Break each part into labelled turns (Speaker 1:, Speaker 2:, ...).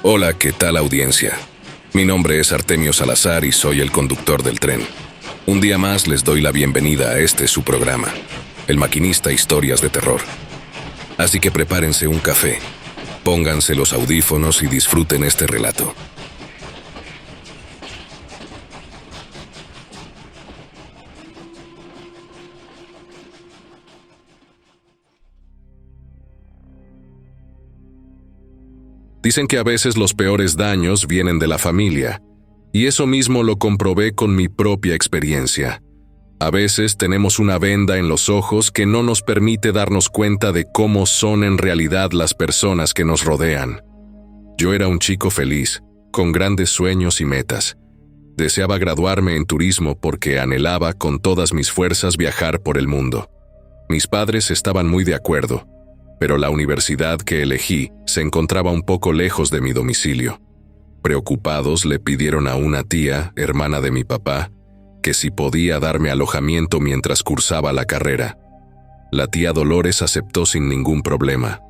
Speaker 1: Hola, ¿qué tal audiencia? Mi nombre es Artemio Salazar y soy el conductor del tren. Un día más les doy la bienvenida a este su programa, El Maquinista Historias de Terror. Así que prepárense un café, pónganse los audífonos y disfruten este relato. Dicen que a veces los peores daños vienen de la familia, y eso mismo lo comprobé con mi propia experiencia. A veces tenemos una venda en los ojos que no nos permite darnos cuenta de cómo son en realidad las personas que nos rodean. Yo era un chico feliz, con grandes sueños y metas. Deseaba graduarme en turismo porque anhelaba con todas mis fuerzas viajar por el mundo. Mis padres estaban muy de acuerdo, pero la universidad que elegí se encontraba un poco lejos de mi domicilio. Preocupados, le pidieron a una tía, hermana de mi papá, que si podía darme alojamiento mientras cursaba la carrera. La tía Dolores aceptó sin ningún problema.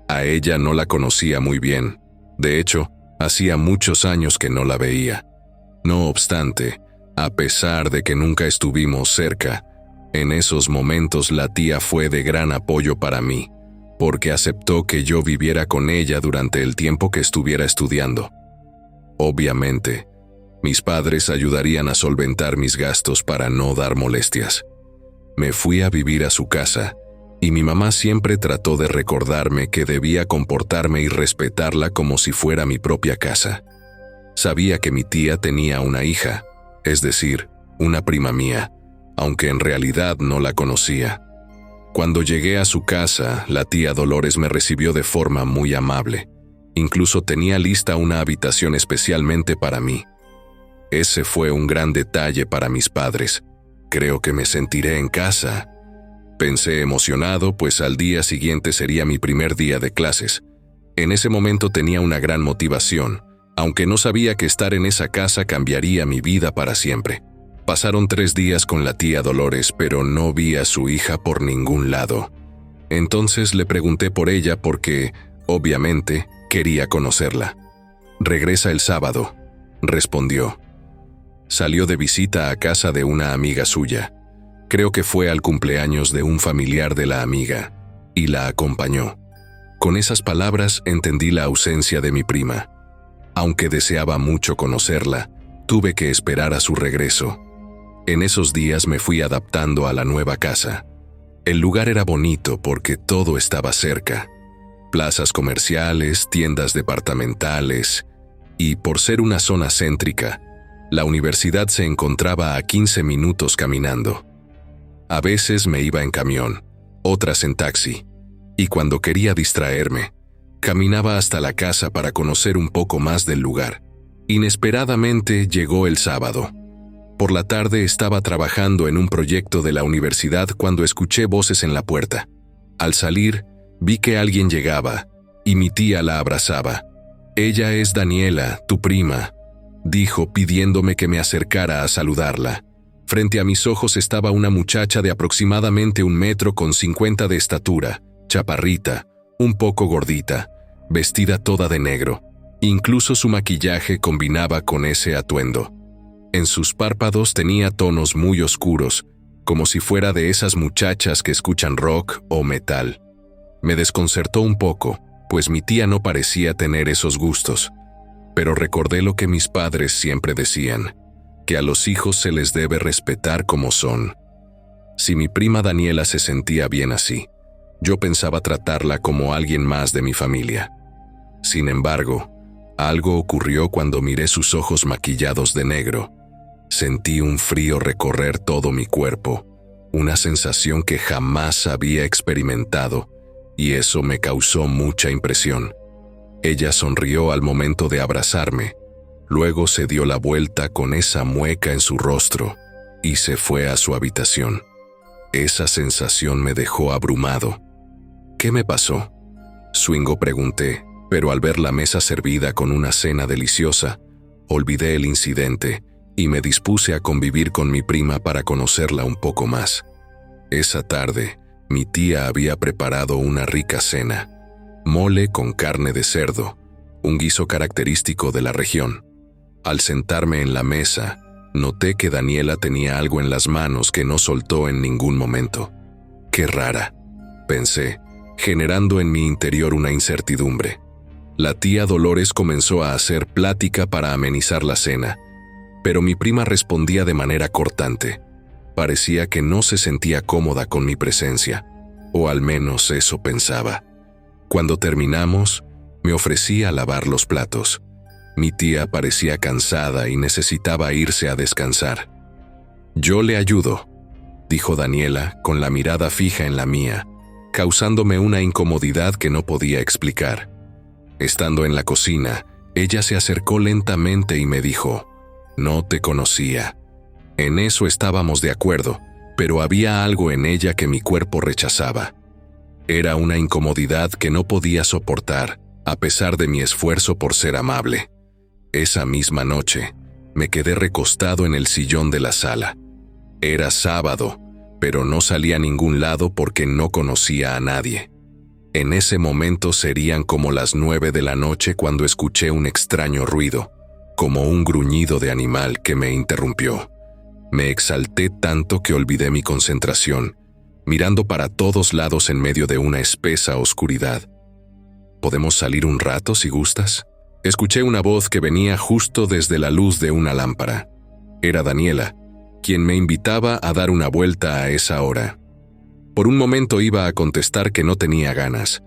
Speaker 1: A ella no la conocía muy bien. De hecho, hacía muchos años que no la veía. No obstante, a pesar de que nunca estuvimos cerca, en esos momentos la tía fue de gran apoyo para mí, porque aceptó que yo viviera con ella durante el tiempo que estuviera estudiando. Obviamente, mis padres ayudarían a solventar mis gastos para no dar molestias. Me fui a vivir a su casa, y mi mamá siempre trató de recordarme que debía comportarme y respetarla como si fuera mi propia casa. Sabía que mi tía tenía una hija, es decir, una prima mía, aunque en realidad no la conocía. Cuando llegué a su casa, la tía Dolores me recibió de forma muy amable. Incluso tenía lista una habitación especialmente para mí. Ese fue un gran detalle para mis padres. Creo que me sentiré en casa. Pensé emocionado, pues al día siguiente sería mi primer día de clases. En ese momento tenía una gran motivación, aunque no sabía que estar en esa casa cambiaría mi vida para siempre. Pasaron 3 días con la tía Dolores, pero no vi a su hija por ningún lado. Entonces le pregunté por ella porque, obviamente, quería conocerla. «Regresa el sábado», respondió. Salió de visita a casa de una amiga suya. Creo que fue al cumpleaños de un familiar de la amiga, y la acompañó. Con esas palabras entendí la ausencia de mi prima. Aunque deseaba mucho conocerla, tuve que esperar a su regreso. En esos días me fui adaptando a la nueva casa. El lugar era bonito porque todo estaba cerca. Plazas comerciales, tiendas departamentales, y por ser una zona céntrica, la universidad se encontraba a 15 minutos caminando. A veces me iba en camión, otras en taxi, y cuando quería distraerme, caminaba hasta la casa para conocer un poco más del lugar. Inesperadamente llegó el sábado. Por la tarde estaba trabajando en un proyecto de la universidad cuando escuché voces en la puerta. Al salir, vi que alguien llegaba, y mi tía la abrazaba. «Ella es Daniela, tu prima», dijo pidiéndome que me acercara a saludarla. Frente a mis ojos estaba una muchacha de aproximadamente 1,50 m de estatura, chaparrita, un poco gordita, vestida toda de negro. Incluso su maquillaje combinaba con ese atuendo. En sus párpados tenía tonos muy oscuros, como si fuera de esas muchachas que escuchan rock o metal. Me desconcertó un poco, pues mi tía no parecía tener esos gustos. Pero recordé lo que mis padres siempre decían, que a los hijos se les debe respetar como son. Si mi prima Daniela se sentía bien así, yo pensaba tratarla como alguien más de mi familia. Sin embargo, algo ocurrió cuando miré sus ojos maquillados de negro. Sentí un frío recorrer todo mi cuerpo, una sensación que jamás había experimentado, y eso me causó mucha impresión. Ella sonrió al momento de abrazarme, luego se dio la vuelta con esa mueca en su rostro y se fue a su habitación. Esa sensación me dejó abrumado. «¿Qué me pasó?», Swingo pregunté, pero al ver la mesa servida con una cena deliciosa, olvidé el incidente y me dispuse a convivir con mi prima para conocerla un poco más. Esa tarde, mi tía había preparado una rica cena: mole con carne de cerdo, un guiso característico de la región. Al sentarme en la mesa, noté que Daniela tenía algo en las manos que no soltó en ningún momento. «Qué rara», pensé, generando en mi interior una incertidumbre. La tía Dolores comenzó a hacer plática para amenizar la cena, pero mi prima respondía de manera cortante. Parecía que no se sentía cómoda con mi presencia, o al menos eso pensaba. Cuando terminamos, me ofrecí a lavar los platos. Mi tía parecía cansada y necesitaba irse a descansar. «Yo le ayudo», dijo Daniela con la mirada fija en la mía, causándome una incomodidad que no podía explicar. Estando en la cocina, ella se acercó lentamente y me dijo: «No te conocía». En eso estábamos de acuerdo, pero había algo en ella que mi cuerpo rechazaba. Era una incomodidad que no podía soportar, a pesar de mi esfuerzo por ser amable. Esa misma noche, me quedé recostado en el sillón de la sala. Era sábado, pero no salí a ningún lado porque no conocía a nadie. En ese momento serían como las 9 de la noche cuando escuché un extraño ruido, como un gruñido de animal que me interrumpió. Me exalté tanto que olvidé mi concentración, mirando para todos lados en medio de una espesa oscuridad. «¿Podemos salir un rato si gustas?», escuché una voz que venía justo desde la luz de una lámpara. Era Daniela, quien me invitaba a dar una vuelta a esa hora. Por un momento iba a contestar que no tenía ganas,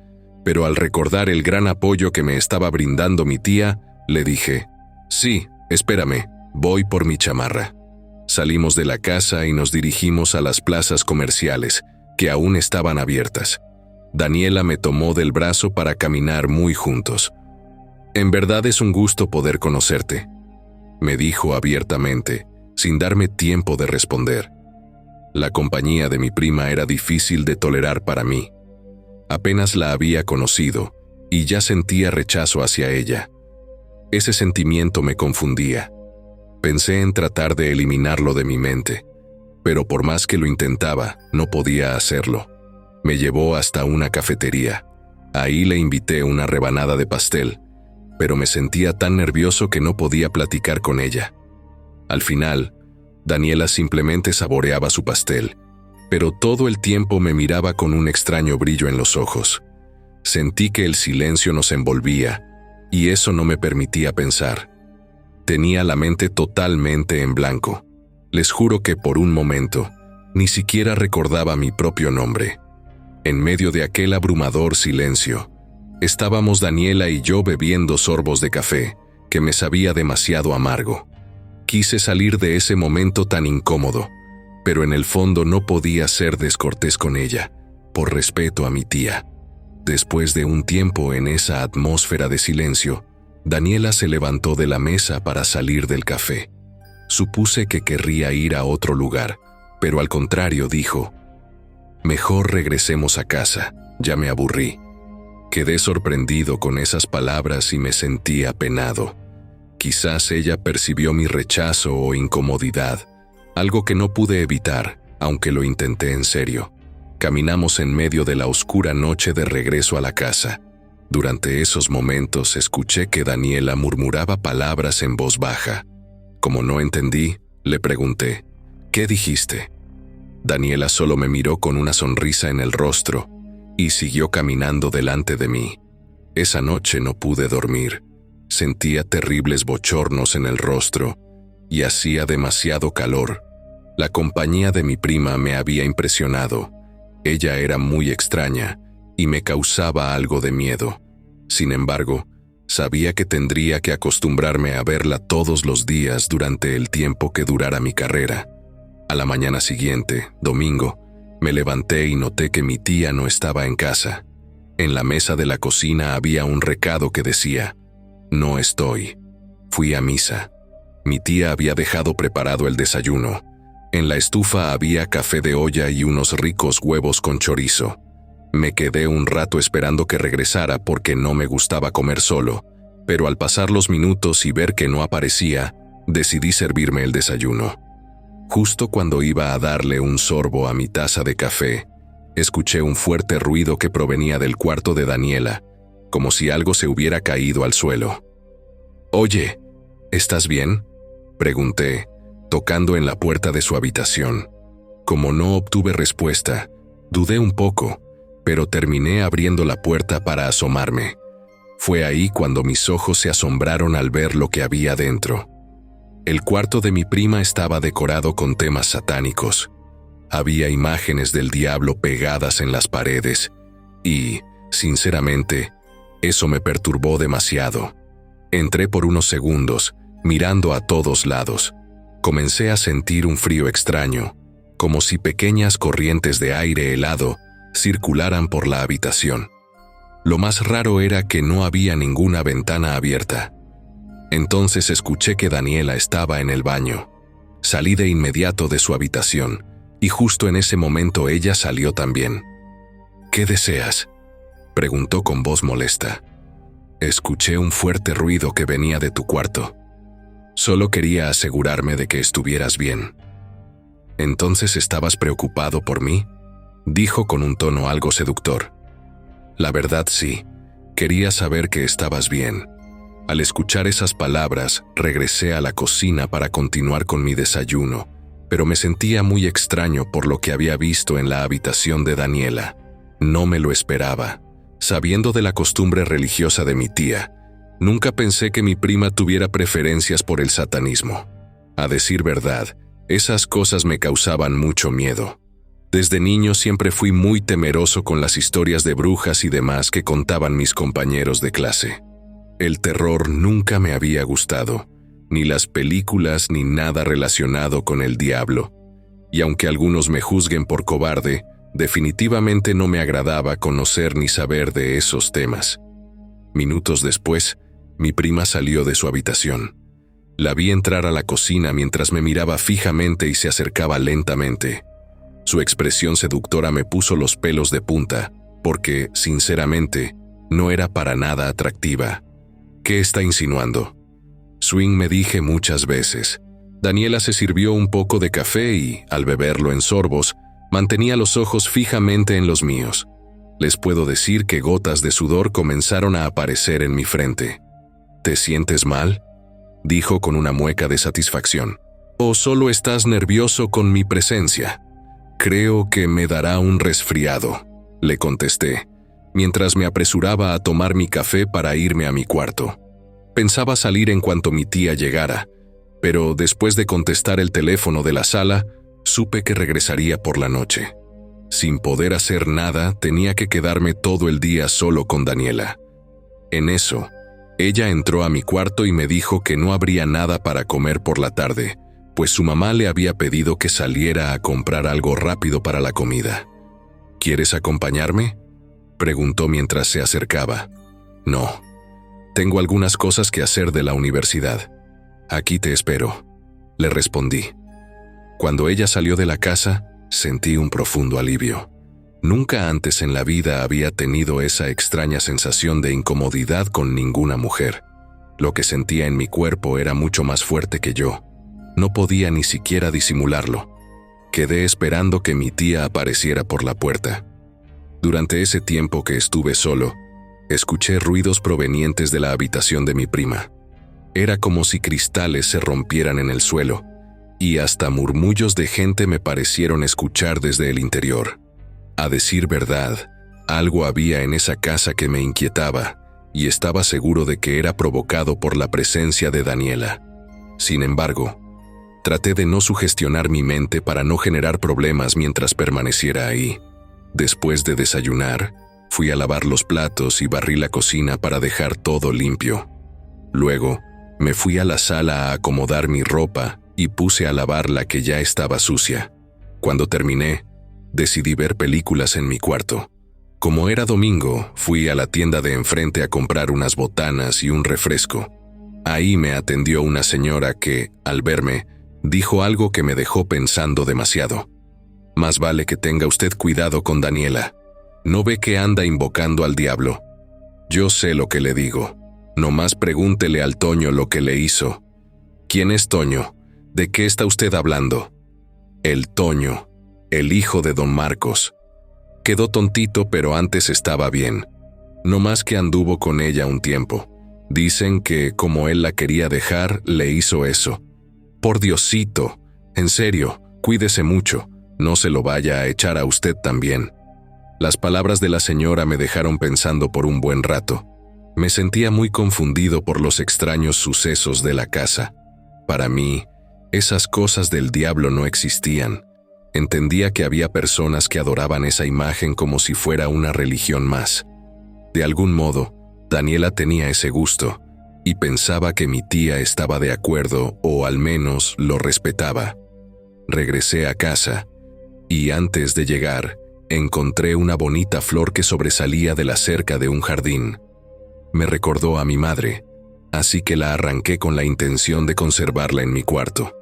Speaker 1: pero al recordar el gran apoyo que me estaba brindando mi tía, le dije: «Sí, espérame, voy por mi chamarra». Salimos de la casa y nos dirigimos a las plazas comerciales, que aún estaban abiertas. Daniela me tomó del brazo para caminar muy juntos. «En verdad es un gusto poder conocerte», me dijo abiertamente, sin darme tiempo de responder. La compañía de mi prima era difícil de tolerar para mí. Apenas la había conocido y ya sentía rechazo hacia ella. Ese sentimiento me confundía. Pensé en tratar de eliminarlo de mi mente, pero por más que lo intentaba, no podía hacerlo. Me llevó hasta una cafetería. Ahí le invité una rebanada de pastel, pero me sentía tan nervioso que no podía platicar con ella. Al final, Daniela simplemente saboreaba su pastel, pero todo el tiempo me miraba con un extraño brillo en los ojos. Sentí que el silencio nos envolvía, y eso no me permitía pensar. Tenía la mente totalmente en blanco. Les juro que por un momento, ni siquiera recordaba mi propio nombre. En medio de aquel abrumador silencio, estábamos Daniela y yo bebiendo sorbos de café, que me sabía demasiado amargo. Quise salir de ese momento tan incómodo, pero en el fondo no podía ser descortés con ella, por respeto a mi tía. Después de un tiempo en esa atmósfera de silencio, Daniela se levantó de la mesa para salir del café. Supuse que querría ir a otro lugar, pero al contrario dijo: «Mejor regresemos a casa, ya me aburrí». Quedé sorprendido con esas palabras y me sentí apenado. Quizás ella percibió mi rechazo o incomodidad, algo que no pude evitar, aunque lo intenté en serio. Caminamos en medio de la oscura noche de regreso a la casa. Durante esos momentos escuché que Daniela murmuraba palabras en voz baja. Como no entendí, le pregunté: «¿Qué dijiste?». Daniela solo me miró con una sonrisa en el rostro y siguió caminando delante de mí. Esa noche no pude dormir. Sentía terribles bochornos en el rostro y hacía demasiado calor. La compañía de mi prima me había impresionado. Ella era muy extraña y me causaba algo de miedo. Sin embargo, sabía que tendría que acostumbrarme a verla todos los días durante el tiempo que durara mi carrera. A la mañana siguiente, domingo, me levanté y noté que mi tía no estaba en casa. En la mesa de la cocina había un recado que decía: «No estoy. Fui a misa». Mi tía había dejado preparado el desayuno. En la estufa había café de olla y unos ricos huevos con chorizo. Me quedé un rato esperando que regresara porque no me gustaba comer solo, pero al pasar los minutos y ver que no aparecía, decidí servirme el desayuno. Justo cuando iba a darle un sorbo a mi taza de café, escuché un fuerte ruido que provenía del cuarto de Daniela. como si algo se hubiera caído al suelo. «Oye, ¿estás bien?», pregunté, tocando en la puerta de su habitación. Como no obtuve respuesta, dudé un poco, pero terminé abriendo la puerta para asomarme. Fue ahí cuando mis ojos se asombraron al ver lo que había dentro. El cuarto de mi prima estaba decorado con temas satánicos. Había imágenes del diablo pegadas en las paredes y, sinceramente, eso me perturbó demasiado. Entré por unos segundos, mirando a todos lados. Comencé a sentir un frío extraño, como si pequeñas corrientes de aire helado circularan por la habitación. Lo más raro era que no había ninguna ventana abierta. Entonces escuché que Daniela estaba en el baño. Salí de inmediato de su habitación, y justo en ese momento ella salió también. «¿Qué deseas?», preguntó con voz molesta. «Escuché un fuerte ruido que venía de tu cuarto. Solo quería asegurarme de que estuvieras bien». «¿Entonces estabas preocupado por mí?», dijo con un tono algo seductor. «La verdad sí, quería saber que estabas bien». Al escuchar esas palabras, regresé a la cocina para continuar con mi desayuno, pero me sentía muy extraño por lo que había visto en la habitación de Daniela. No me lo esperaba. Sabiendo de la costumbre religiosa de mi tía, nunca pensé que mi prima tuviera preferencias por el satanismo. A decir verdad, esas cosas me causaban mucho miedo. Desde niño siempre fui muy temeroso con las historias de brujas y demás que contaban mis compañeros de clase. El terror nunca me había gustado, ni las películas ni nada relacionado con el diablo. Y aunque algunos me juzguen por cobarde, definitivamente no me agradaba conocer ni saber de esos temas. Minutos después, mi prima salió de su habitación. La vi entrar a la cocina mientras me miraba fijamente y se acercaba lentamente. Su expresión seductora me puso los pelos de punta, porque, sinceramente, no era para nada atractiva. «¿Qué está insinuando?», Swing me dije muchas veces. Daniela se sirvió un poco de café y, al beberlo en sorbos, mantenía los ojos fijamente en los míos. Les puedo decir que gotas de sudor comenzaron a aparecer en mi frente. «¿Te sientes mal?», dijo con una mueca de satisfacción. «¿O solo estás nervioso con mi presencia?». «Creo que me dará un resfriado», le contesté, mientras me apresuraba a tomar mi café para irme a mi cuarto. Pensaba salir en cuanto mi tía llegara, pero después de contestar el teléfono de la sala, supe que regresaría por la noche. Sin poder hacer nada, tenía que quedarme todo el día solo con Daniela. En eso, ella entró a mi cuarto y me dijo que no habría nada para comer por la tarde, pues su mamá le había pedido que saliera a comprar algo rápido para la comida. «¿Quieres acompañarme?», preguntó mientras se acercaba. «No, tengo algunas cosas que hacer de la universidad. Aquí te espero», le respondí. Cuando ella salió de la casa, sentí un profundo alivio. Nunca antes en la vida había tenido esa extraña sensación de incomodidad con ninguna mujer. Lo que sentía en mi cuerpo era mucho más fuerte que yo. No podía ni siquiera disimularlo. Quedé esperando que mi tía apareciera por la puerta. Durante ese tiempo que estuve solo, escuché ruidos provenientes de la habitación de mi prima. Era como si cristales se rompieran en el suelo, y hasta murmullos de gente me parecieron escuchar desde el interior. A decir verdad, algo había en esa casa que me inquietaba, y estaba seguro de que era provocado por la presencia de Daniela. Sin embargo, traté de no sugestionar mi mente para no generar problemas mientras permaneciera ahí. Después de desayunar, fui a lavar los platos y barrí la cocina para dejar todo limpio. Luego, me fui a la sala a acomodar mi ropa y puse a lavar la que ya estaba sucia. Cuando terminé, decidí ver películas en mi cuarto. Como era domingo, fui a la tienda de enfrente a comprar unas botanas y un refresco. Ahí me atendió una señora que, al verme, dijo algo que me dejó pensando demasiado. «Más vale que tenga usted cuidado con Daniela. ¿No ve que anda invocando al diablo?». «Yo sé lo que le digo. Nomás pregúntele al Toño lo que le hizo». «¿Quién es Toño? ¿De qué está usted hablando?». «El Toño, el hijo de don Marcos. Quedó tontito, pero antes estaba bien. No más que anduvo con ella un tiempo. Dicen que, como él la quería dejar, le hizo eso. Por Diosito, en serio, cuídese mucho, no se lo vaya a echar a usted también. Las palabras de la señora me dejaron pensando por un buen rato. Me sentía muy confundido por los extraños sucesos de la casa. Para mí, esas cosas del diablo no existían. Entendía que había personas que adoraban esa imagen como si fuera una religión más. De algún modo, Daniela tenía ese gusto, y pensaba que mi tía estaba de acuerdo o al menos lo respetaba. Regresé a casa, y antes de llegar, encontré una bonita flor que sobresalía de la cerca de un jardín. Me recordó a mi madre, así que la arranqué con la intención de conservarla en mi cuarto.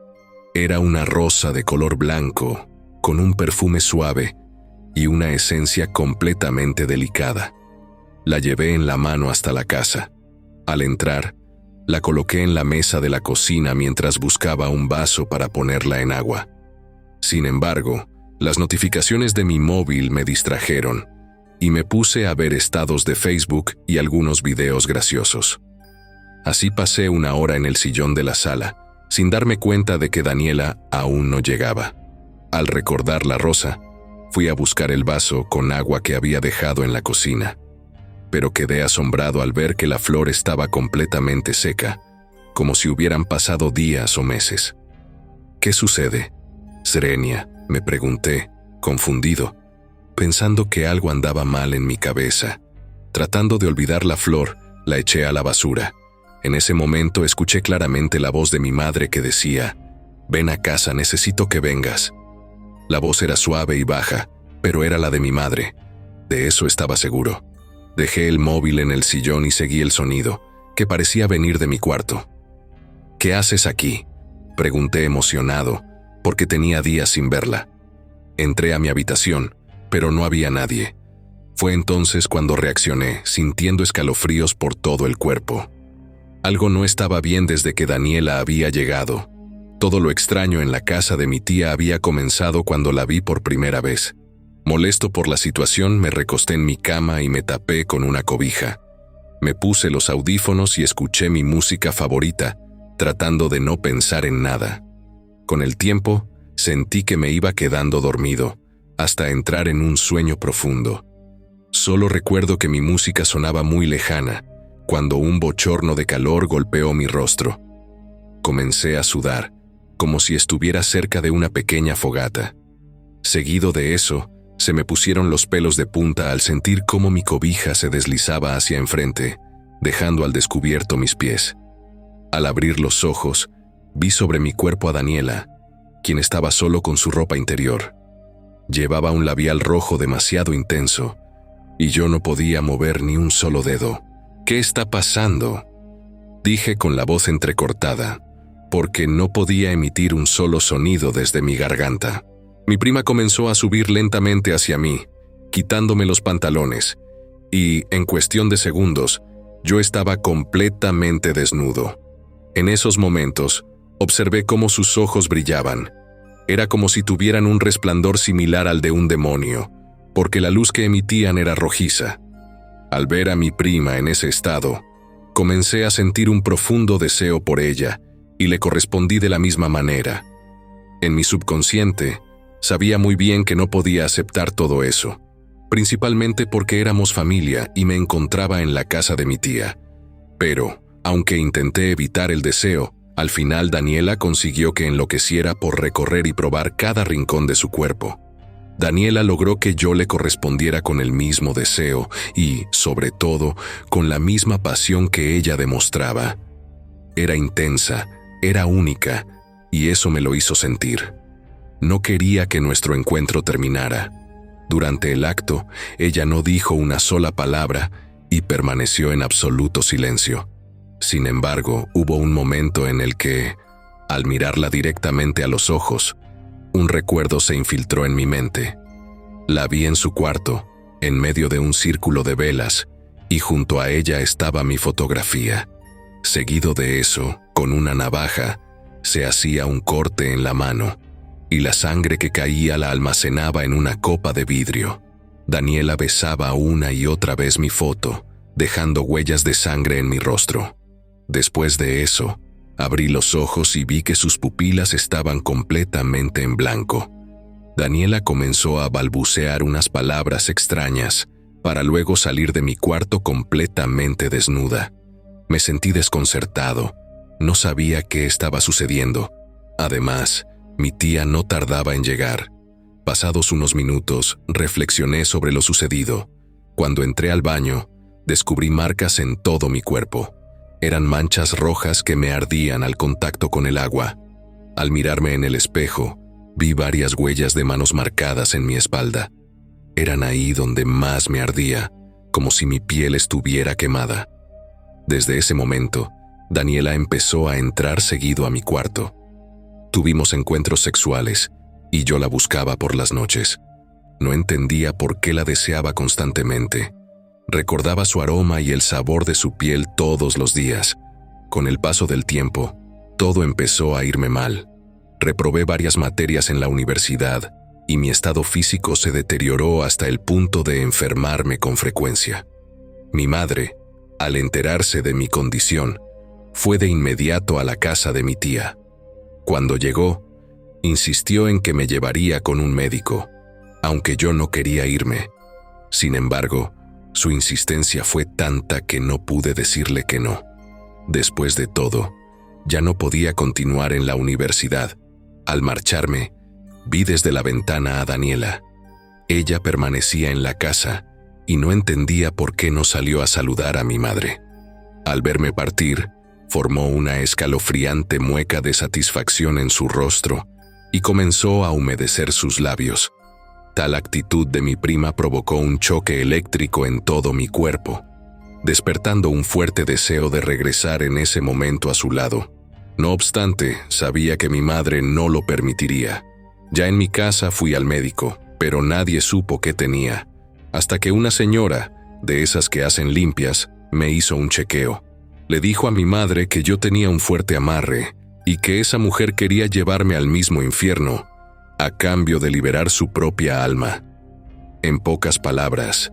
Speaker 1: Era una rosa de color blanco, con un perfume suave y una esencia completamente delicada. La llevé en la mano hasta la casa. Al entrar, la coloqué en la mesa de la cocina mientras buscaba un vaso para ponerla en agua. Sin embargo, las notificaciones de mi móvil me distrajeron y me puse a ver estados de Facebook y algunos videos graciosos. Así pasé una hora en el sillón de la sala, sin darme cuenta de que Daniela aún no llegaba. Al recordar la rosa, fui a buscar el vaso con agua que había dejado en la cocina, pero quedé asombrado al ver que la flor estaba completamente seca, como si hubieran pasado días o meses. ¿Qué sucede, Serenia?, me pregunté, confundido, pensando que algo andaba mal en mi cabeza. Tratando de olvidar la flor, la eché a la basura. En ese momento escuché claramente la voz de mi madre que decía: «Ven a casa, necesito que vengas». La voz era suave y baja, pero era la de mi madre. De eso estaba seguro. Dejé el móvil en el sillón y seguí el sonido, que parecía venir de mi cuarto. «¿Qué haces aquí?», pregunté emocionado, porque tenía días sin verla. Entré a mi habitación, pero no había nadie. Fue entonces cuando reaccioné, sintiendo escalofríos por todo el cuerpo. Algo no estaba bien desde que Daniela había llegado. Todo lo extraño en la casa de mi tía había comenzado cuando la vi por primera vez. Molesto por la situación, me recosté en mi cama y me tapé con una cobija. Me puse los audífonos y escuché mi música favorita, tratando de no pensar en nada. Con el tiempo, sentí que me iba quedando dormido, hasta entrar en un sueño profundo. Solo recuerdo que mi música sonaba muy lejana, cuando un bochorno de calor golpeó mi rostro. Comencé a sudar, como si estuviera cerca de una pequeña fogata. Seguido de eso, se me pusieron los pelos de punta al sentir cómo mi cobija se deslizaba hacia enfrente, dejando al descubierto mis pies. Al abrir los ojos, vi sobre mi cuerpo a Daniela, quien estaba solo con su ropa interior. Llevaba un labial rojo demasiado intenso, y yo no podía mover ni un solo dedo. «¿Qué está pasando?», dije con la voz entrecortada, porque no podía emitir un solo sonido desde mi garganta. Mi prima comenzó a subir lentamente hacia mí, quitándome los pantalones, y, en cuestión de segundos, yo estaba completamente desnudo. En esos momentos, observé cómo sus ojos brillaban. Era como si tuvieran un resplandor similar al de un demonio, porque la luz que emitían era rojiza. Al ver a mi prima en ese estado, comencé a sentir un profundo deseo por ella, y le correspondí de la misma manera. En mi subconsciente, sabía muy bien que no podía aceptar todo eso, principalmente porque éramos familia y me encontraba en la casa de mi tía. Pero, aunque intenté evitar el deseo, al final Daniela consiguió que enloqueciera por recorrer y probar cada rincón de su cuerpo. Daniela logró que yo le correspondiera con el mismo deseo y, sobre todo, con la misma pasión que ella demostraba. Era intensa, era única, y eso me lo hizo sentir. No quería que nuestro encuentro terminara. Durante el acto, ella no dijo una sola palabra y permaneció en absoluto silencio. Sin embargo, hubo un momento en el que, al mirarla directamente a los ojos, un recuerdo se infiltró en mi mente. La vi en su cuarto, en medio de un círculo de velas, y junto a ella estaba mi fotografía. Seguido de eso, con una navaja, se hacía un corte en la mano, y la sangre que caía la almacenaba en una copa de vidrio. Daniela besaba una y otra vez mi foto, dejando huellas de sangre en mi rostro. Después de eso, abrí los ojos y vi que sus pupilas estaban completamente en blanco. Daniela comenzó a balbucear unas palabras extrañas para luego salir de mi cuarto completamente desnuda. Me sentí desconcertado. No sabía qué estaba sucediendo. Además, mi tía no tardaba en llegar. Pasados unos minutos, reflexioné sobre lo sucedido. Cuando entré al baño, descubrí marcas en todo mi cuerpo. Eran manchas rojas que me ardían al contacto con el agua. Al mirarme en el espejo, vi varias huellas de manos marcadas en mi espalda. Eran ahí donde más me ardía, como si mi piel estuviera quemada. Desde ese momento, Daniela empezó a entrar seguido a mi cuarto. Tuvimos encuentros sexuales y yo la buscaba por las noches. No entendía por qué la deseaba constantemente. Recordaba su aroma y el sabor de su piel todos los días. Con el paso del tiempo, todo empezó a irme mal. Reprobé varias materias en la universidad y mi estado físico se deterioró hasta el punto de enfermarme con frecuencia. Mi madre, al enterarse de mi condición, fue de inmediato a la casa de mi tía. Cuando llegó, insistió en que me llevaría con un médico, aunque yo no quería irme. Sin embargo, su insistencia fue tanta que no pude decirle que no. Después de todo, ya no podía continuar en la universidad. Al marcharme, vi desde la ventana a Daniela. Ella permanecía en la casa y no entendía por qué no salió a saludar a mi madre. Al verme partir, formó una escalofriante mueca de satisfacción en su rostro y comenzó a humedecer sus labios. Tal actitud de mi prima provocó un choque eléctrico en todo mi cuerpo, despertando un fuerte deseo de regresar en ese momento a su lado. No obstante, sabía que mi madre no lo permitiría. Ya en mi casa fui al médico, pero nadie supo qué tenía, hasta que una señora, de esas que hacen limpias, me hizo un chequeo. Le dijo a mi madre que yo tenía un fuerte amarre y que esa mujer quería llevarme al mismo infierno, a cambio de liberar su propia alma. En pocas palabras,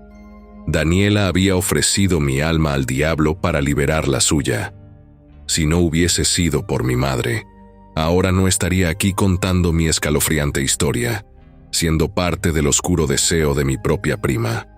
Speaker 1: Daniela había ofrecido mi alma al diablo para liberar la suya. Si no hubiese sido por mi madre, ahora no estaría aquí contando mi escalofriante historia, siendo parte del oscuro deseo de mi propia prima.